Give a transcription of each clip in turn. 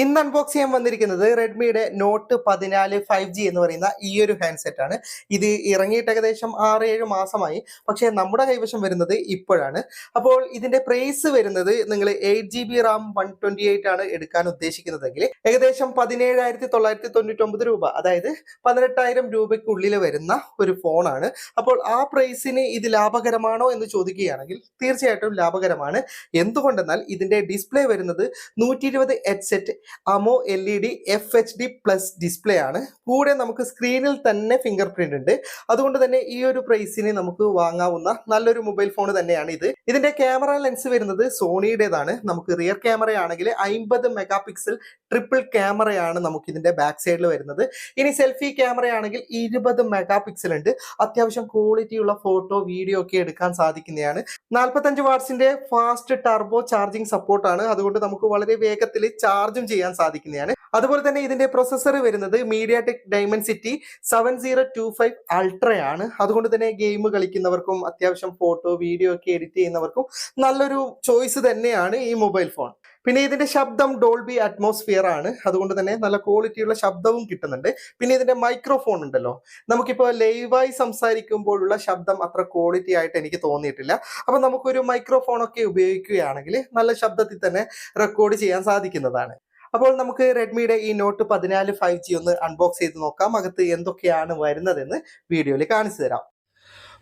ഇന്ന് അൺബോക്സ് ചെയ്യാൻ വന്നിരിക്കുന്നത് റെഡ്മിയുടെ നോട്ട് 14 5G എന്ന് പറയുന്ന ഈ ഒരു ഹാൻഡ്സെറ്റ് ആണ്. ഇത് ഇറങ്ങിയിട്ട് ഏകദേശം 6-7 മാസമായി. പക്ഷേ നമ്മുടെ കൈവശം വരുന്നത് ഇപ്പോഴാണ്. അപ്പോൾ ഇതിന്റെ പ്രൈസ് വരുന്നത് നിങ്ങൾ 8GB RAM 128 ആണ് എടുക്കാൻ ഉദ്ദേശിക്കുന്നതെങ്കിൽ ഏകദേശം 17,999 രൂപ, അതായത് 18,000 രൂപയ്ക്കുള്ളിൽ വരുന്ന ഒരു ഫോണാണ്. അപ്പോൾ ആ പ്രൈസിന് ഇത് ലാഭകരമാണോ എന്ന് ചോദിക്കുകയാണെങ്കിൽ തീർച്ചയായിട്ടും ലാഭകരമാണ്. എന്തുകൊണ്ടെന്നാൽ ഇതിന്റെ ഡിസ്പ്ലേ വരുന്നത് 120 headset AMO LED FHD plus display ആണ്. കൂടെ നമുക്ക് സ്ക്രീനിൽ തന്നെ ഫിംഗർ പ്രിന്റ് ഉണ്ട്. അതുകൊണ്ട് തന്നെ ഈ ഒരു പ്രൈസിന് നമുക്ക് വാങ്ങാവുന്ന നല്ലൊരു മൊബൈൽ ഫോൺ തന്നെയാണ് ഇത്. ഇതിന്റെ ക്യാമറ ലെൻസ് വരുന്നത് സോണിയുടേതാണ്. നമുക്ക് റിയർ ക്യാമറ ആണെങ്കിൽ 50 മെഗാ പിക്സൽ ട്രിപ്പിൾ ക്യാമറയാണ് നമുക്ക് ഇതിന്റെ ബാക്ക് സൈഡിൽ വരുന്നത്. ഇനി സെൽഫി ക്യാമറ ആണെങ്കിൽ 20 മെഗാ പിക്സൽ ഉണ്ട്. അത്യാവശ്യം ക്വാളിറ്റിയുള്ള ഫോട്ടോ വീഡിയോ ഒക്കെ എടുക്കാൻ സാധിക്കുന്നതാണ്. 45 വാട്ട്സിന്റെ ഫാസ്റ്റ് ടർബോ ചാർജിങ് സപ്പോർട്ടാണ്. അതുകൊണ്ട് നമുക്ക് വളരെ വേഗത്തിൽ ചാർജും ചെയ്യാൻ സാധിക്കുന്നതാണ്. അതുപോലെ തന്നെ ഇതിന്റെ പ്രൊസസ്സർ വരുന്നത് MediaTek Dimensity 7025 Ultra ആണ്. അതുകൊണ്ട് തന്നെ ഗെയിം കളിക്കുന്നവർക്കും അത്യാവശ്യം ഫോട്ടോ വീഡിയോ ഒക്കെ എഡിറ്റ് ചെയ്യുന്നവർക്കും നല്ലൊരു ചോയ്സ് തന്നെയാണ് ഈ മൊബൈൽ ഫോൺ. പിന്നെ ഇതിന്റെ ശബ്ദം ഡോൾബി അറ്റ്മോസ്ഫിയർ ആണ്. അതുകൊണ്ട് തന്നെ നല്ല ക്വാളിറ്റിയുള്ള ശബ്ദവും കിട്ടുന്നുണ്ട്. പിന്നെ ഇതിന്റെ മൈക്രോഫോൺ ഉണ്ടല്ലോ, നമുക്കിപ്പോൾ ലൈവായി സംസാരിക്കുമ്പോഴുള്ള ശബ്ദം അത്ര ക്വാളിറ്റി ആയിട്ട് എനിക്ക് തോന്നിയിട്ടില്ല. അപ്പൊ നമുക്കൊരു മൈക്രോഫോൺ ഒക്കെ ഉപയോഗിക്കുകയാണെങ്കിൽ നല്ല ശബ്ദത്തിൽ തന്നെ റെക്കോർഡ് ചെയ്യാൻ സാധിക്കുന്നതാണ്. അപ്പോൾ നമുക്ക് റെഡ്മിയുടെ ഈ നോട്ട് 14 5G ഒന്ന് അൺബോക്സ് ചെയ്ത് നോക്കാം. അകത്ത് എന്തൊക്കെയാണ് വരുന്നതെന്ന് വീഡിയോയിൽ കാണിച്ചു തരാം.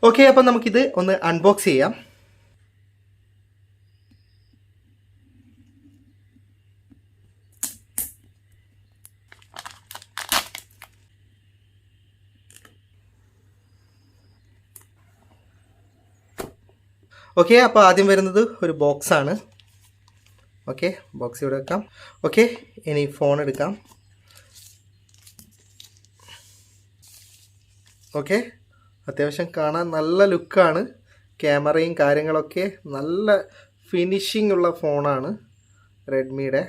ഓക്കെ, അപ്പം നമുക്കിത് ഒന്ന് അൺബോക്സ് ചെയ്യാം. ഓക്കെ, അപ്പോൾ ആദ്യം വരുന്നത് ഒരു ബോക്സ് ആണ്. ഓക്കെ, ബോക്സ് ഇവിടെ വെക്കാം. ഓക്കെ, ഇനി ഫോൺ എടുക്കാം. ഓക്കെ, അത്യാവശ്യം കാണാൻ നല്ല ലുക്കാണ്. ക്യാമറയും കാര്യങ്ങളൊക്കെ നല്ല ഫിനിഷിംഗ് ഉള്ള ഫോണാണ് റെഡ്മിയുടെ.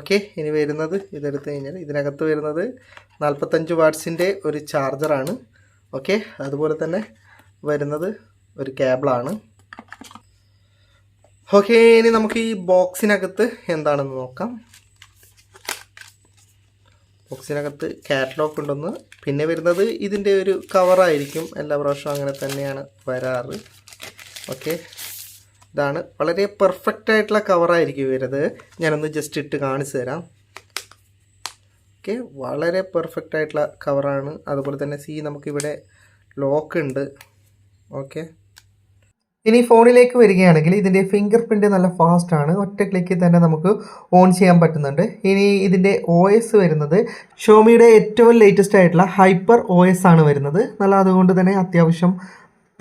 ഓക്കെ, ഇനി വരുന്നത് ഇതെടുത്ത് കഴിഞ്ഞാൽ ഇതിനകത്ത് വരുന്നത് 45 വാട്ട്സിൻ്റെ ഒരു ചാർജറാണ്. ഓക്കെ, അതുപോലെ തന്നെ വരുന്നത് ഒരു കേബിളാണ്. ഓക്കെ, ഇനി നമുക്ക് ഈ ബോക്സിനകത്ത് എന്താണെന്ന് നോക്കാം. ബോക്സിനകത്ത് കാറ്റലോഗ് ഉണ്ടെന്ന്. പിന്നെ വരുന്നത് ഇതിൻ്റെ ഒരു കവറായിരിക്കും. എല്ലാ പ്രാവശ്യവും അങ്ങനെ തന്നെയാണ് വരാറ്. ഓക്കെ, ഇതാണ് വളരെ പെർഫെക്റ്റ് ആയിട്ടുള്ള കവറായിരിക്കും വരുന്നത്. ഞാനൊന്ന് ജസ്റ്റ് ഇട്ട് കാണിച്ചു തരാം. ഓക്കെ, വളരെ പെർഫെക്റ്റ് ആയിട്ടുള്ള കവറാണ്. അതുപോലെ തന്നെ നമുക്കിവിടെ ലോക്ക് ഉണ്ട്. ഓക്കെ, ഇനി ഫോണിലേക്ക് വരികയാണെങ്കിൽ ഇതിൻ്റെ ഫിംഗർ പ്രിൻറ്റ് നല്ല ഫാസ്റ്റ് ആണ്. ഒറ്റ ക്ലിക്കിൽ തന്നെ നമുക്ക് ഓൺ ചെയ്യാൻ പറ്റുന്നുണ്ട്. ഇനി ഇതിൻ്റെ OS വരുന്നത് ഷോമിയുടെ ഏറ്റവും ലേറ്റസ്റ്റ് ആയിട്ടുള്ള ഹൈപ്പർ OS ആണ് വരുന്നത്. നല്ല അതുകൊണ്ട് തന്നെ അത്യാവശ്യം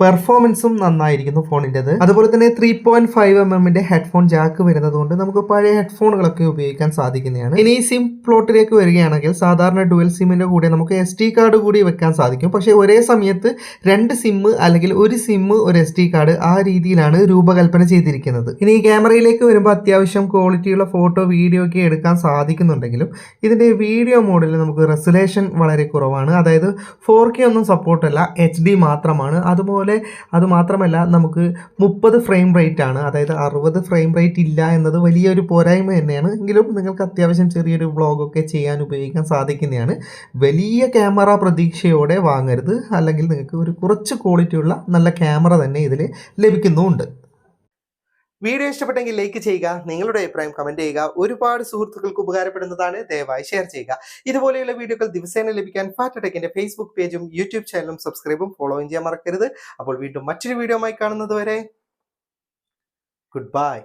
പെർഫോമൻസും നന്നായിരിക്കുന്നു ഫോണിൻ്റെത്. അതുപോലെ തന്നെ 3.5mm ഹെഡ്ഫോൺ ജാക്ക് വരുന്നത് കൊണ്ട് നമുക്ക് പഴയ ഹെഡ്ഫോണുകളൊക്കെ ഉപയോഗിക്കാൻ സാധിക്കുന്നതാണ്. ഇനി സിം പ്ലോട്ടിലേക്ക് വരികയാണെങ്കിൽ സാധാരണ ഡുവൽ സിമ്മിൻ്റെ കൂടെ നമുക്ക് SD കാർഡ് കൂടി വെക്കാൻ സാധിക്കും. പക്ഷേ ഒരേ സമയത്ത് 2 സിം അല്ലെങ്കിൽ ഒരു സിം ഒരു SD കാർഡ്, ആ രീതിയിലാണ് രൂപകൽപ്പന ചെയ്തിരിക്കുന്നത്. ഇനി ഈ ക്യാമറയിലേക്ക് വരുമ്പോൾ അത്യാവശ്യം ക്വാളിറ്റിയുള്ള ഫോട്ടോ വീഡിയോ ഒക്കെ എടുക്കാൻ സാധിക്കുന്നുണ്ടെങ്കിലും ഇതിൻ്റെ വീഡിയോ മോഡിൽ നമുക്ക് റെസൊല്യൂഷൻ വളരെ കുറവാണ്. അതായത് 4K ഒന്നും സപ്പോർട്ടല്ല, HD മാത്രമാണ്. അതുമാത്രമല്ല നമുക്ക് 30 ഫ്രെയിം റേറ്റ് ആണ്. അതായത് 60 ഫ്രെയിം റേറ്റ് ഇല്ല എന്നത് വലിയൊരു പോരായ്മ തന്നെയാണ്. എങ്കിലും നിങ്ങൾക്ക് അത്യാവശ്യം ചെറിയൊരു വ്ളോഗൊക്കെ ചെയ്യാൻ ഉപയോഗിക്കാൻ സാധിക്കുന്നതാണ്. വലിയ ക്യാമറ പ്രതീക്ഷയോടെ വാങ്ങരുത്, അല്ലെങ്കിൽ നിങ്ങൾക്ക് ഒരു കുറച്ച് ക്വാളിറ്റിയുള്ള നല്ല ക്യാമറ തന്നെ ഇതിൽ ലഭിക്കുന്നുമുണ്ട്. വീഡിയോ ഇഷ്ടപ്പെട്ടെങ്കിൽ ലൈക്ക് ചെയ്യുക, നിങ്ങളുടെ അഭിപ്രായം കമന്റ് ചെയ്യുക. ഒരുപാട് സുഹൃത്തുക്കൾക്ക് ഉപകാരപ്പെടുന്നതാണ്, ദയവായി ഷെയർ ചെയ്യുക. ഇതുപോലെയുള്ള വീഡിയോകൾ ദിവസേന ലഭിക്കാൻ ഫാറ്റടെക്കിന്റെ ഫേസ്ബുക്ക് പേജും യൂട്യൂബ് ചാനലും സബ്സ്ക്രൈബും ഫോളോയും ചെയ്യാൻ മറക്കരുത്. അപ്പോൾ വീണ്ടും മറ്റൊരു വീഡിയോ ആയി കാണുന്നത് വരെ ഗുഡ് ബൈ.